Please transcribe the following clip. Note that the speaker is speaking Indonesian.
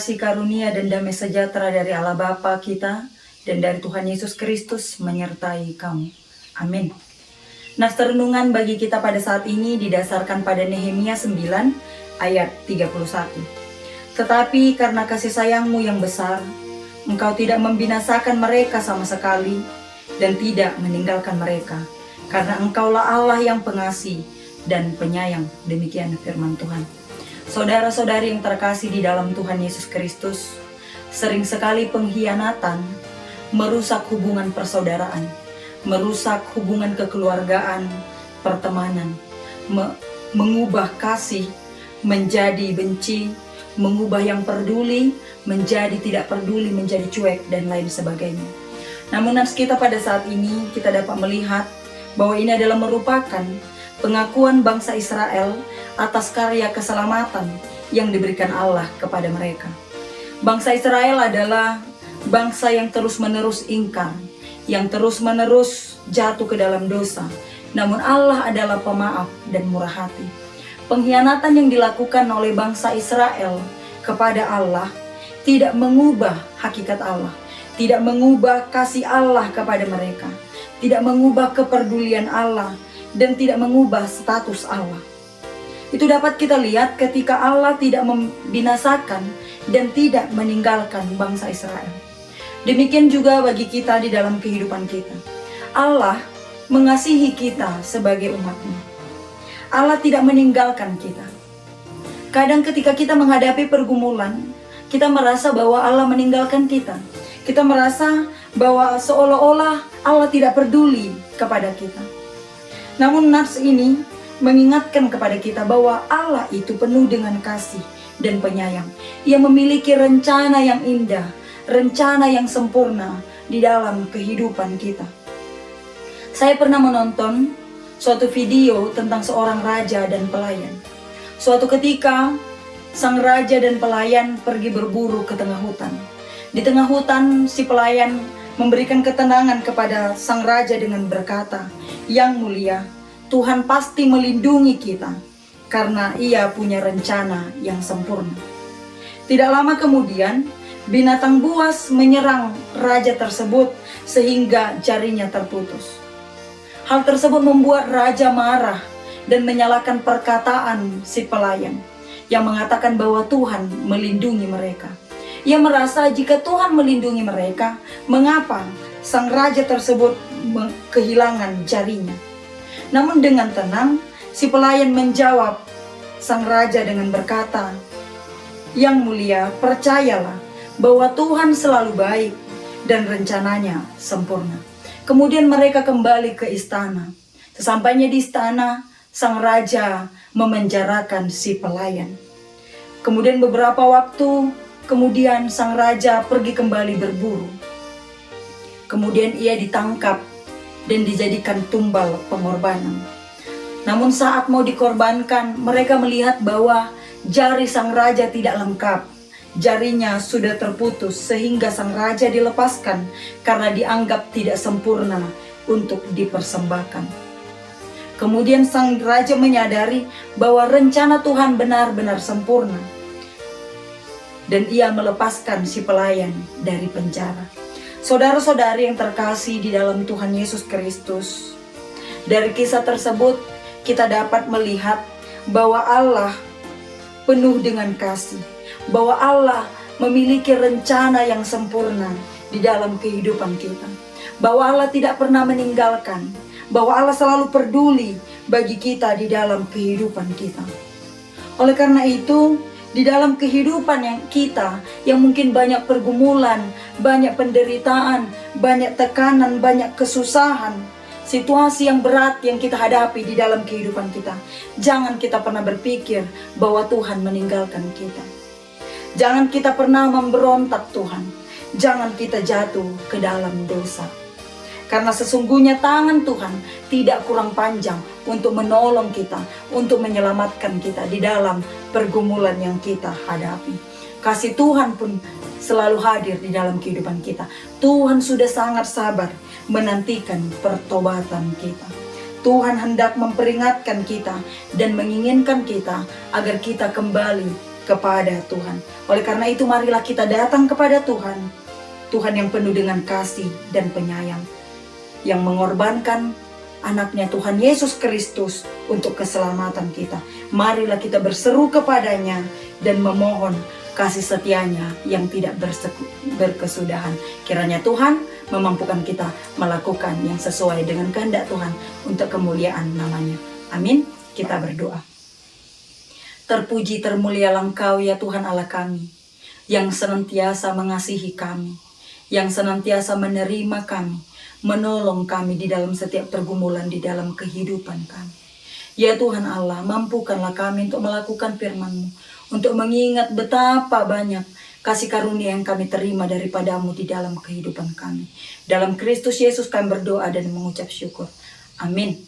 kasih karunia dan damai sejahtera dari Allah Bapa kita dan dari Tuhan Yesus Kristus menyertai kamu. Amin. Nas renungan bagi kita pada saat ini didasarkan pada Nehemia 9 ayat 31. Tetapi karena kasih sayangmu yang besar, engkau tidak membinasakan mereka sama sekali dan tidak meninggalkan mereka, karena engkaulah Allah yang pengasih dan penyayang. Demikian firman Tuhan. Saudara-saudari yang terkasih di dalam Tuhan Yesus Kristus, sering sekali pengkhianatan merusak hubungan persaudaraan, merusak hubungan kekeluargaan, pertemanan, mengubah kasih menjadi benci, mengubah yang peduli menjadi tidak peduli, menjadi cuek, dan lain sebagainya. Namun kita pada saat ini kita dapat melihat bahwa ini adalah merupakan pengakuan bangsa Israel atas karya keselamatan yang diberikan Allah kepada mereka. Bangsa Israel adalah bangsa yang terus-menerus ingkar, yang terus-menerus jatuh ke dalam dosa. Namun Allah adalah pemaaf dan murah hati. Pengkhianatan yang dilakukan oleh bangsa Israel kepada Allah tidak mengubah hakikat Allah, tidak mengubah kasih Allah kepada mereka, tidak mengubah kepedulian Allah, dan tidak mengubah status Allah. Itu dapat kita lihat ketika Allah tidak membinasakan dan tidak meninggalkan bangsa Israel. Demikian juga bagi kita di dalam kehidupan kita. Allah mengasihi kita sebagai umat-Nya. Allah tidak meninggalkan kita. Kadang ketika kita menghadapi pergumulan, kita merasa bahwa Allah meninggalkan kita. Kita merasa bahwa seolah-olah Allah tidak peduli kepada kita. Namun nas ini mengingatkan kepada kita bahwa Allah itu penuh dengan kasih dan penyayang. Ia memiliki rencana yang indah, rencana yang sempurna di dalam kehidupan kita. Saya pernah menonton suatu video tentang seorang raja dan pelayan. Suatu ketika, sang raja dan pelayan pergi berburu ke tengah hutan. Di tengah hutan, si pelayan memberikan ketenangan kepada sang raja dengan berkata, "Yang mulia, Tuhan pasti melindungi kita karena Ia punya rencana yang sempurna." Tidak lama kemudian, binatang buas menyerang raja tersebut sehingga jarinya terputus. Hal tersebut membuat raja marah dan menyalahkan perkataan si pelayan yang mengatakan bahwa Tuhan melindungi mereka. Ia merasa jika Tuhan melindungi mereka, mengapa sang raja tersebut kehilangan jarinya? Namun dengan tenang, si pelayan menjawab sang raja dengan berkata, "Yang mulia, percayalah bahwa Tuhan selalu baik dan rencananya sempurna." Kemudian mereka kembali ke istana. Sesampainya di istana, sang raja memenjarakan si pelayan. Kemudian beberapa waktu kemudian sang raja pergi kembali berburu. Kemudian ia ditangkap dan dijadikan tumbal pengorbanan. Namun saat mau dikorbankan, mereka melihat bahwa jari sang raja tidak lengkap. Jarinya sudah terputus sehingga sang raja dilepaskan karena dianggap tidak sempurna untuk dipersembahkan. Kemudian sang raja menyadari bahwa rencana Tuhan benar-benar sempurna. Dan ia melepaskan si pelayan dari penjara. Saudara-saudari yang terkasih di dalam Tuhan Yesus Kristus, dari kisah tersebut kita dapat melihat bahwa Allah penuh dengan kasih, bahwa Allah memiliki rencana yang sempurna di dalam kehidupan kita, bahwa Allah tidak pernah meninggalkan, bahwa Allah selalu peduli bagi kita di dalam kehidupan kita. Oleh karena itu, di dalam kehidupan yang mungkin banyak pergumulan, banyak penderitaan, banyak tekanan, banyak kesusahan, situasi yang berat yang kita hadapi di dalam kehidupan kita, jangan kita pernah berpikir bahwa Tuhan meninggalkan kita. Jangan kita pernah memberontak Tuhan. Jangan kita jatuh ke dalam dosa. Karena sesungguhnya tangan Tuhan tidak kurang panjang untuk menolong kita, untuk menyelamatkan kita di dalam pergumulan yang kita hadapi. Kasih Tuhan pun selalu hadir di dalam kehidupan kita. Tuhan sudah sangat sabar menantikan pertobatan kita. Tuhan hendak memperingatkan kita dan menginginkan kita agar kita kembali kepada Tuhan. Oleh karena itu marilah kita datang kepada Tuhan. Tuhan yang penuh dengan kasih dan penyayang, yang mengorbankan anaknya Tuhan Yesus Kristus untuk keselamatan kita. Marilah kita berseru kepadanya dan memohon kasih setianya yang tidak berkesudahan. Kiranya Tuhan memampukan kita melakukan yang sesuai dengan kehendak Tuhan untuk kemuliaan namanya. Amin. Kita berdoa. Terpuji termulialah Engkau ya Tuhan Allah kami, yang senantiasa mengasihi kami, yang senantiasa menerima kami, menolong kami di dalam setiap pergumulan di dalam kehidupan kami. Ya Tuhan Allah, mampukanlah kami untuk melakukan firman-Mu, untuk mengingat betapa banyak kasih karunia yang kami terima daripada-Mu di dalam kehidupan kami. Dalam Kristus Yesus kami berdoa dan mengucap syukur. Amin.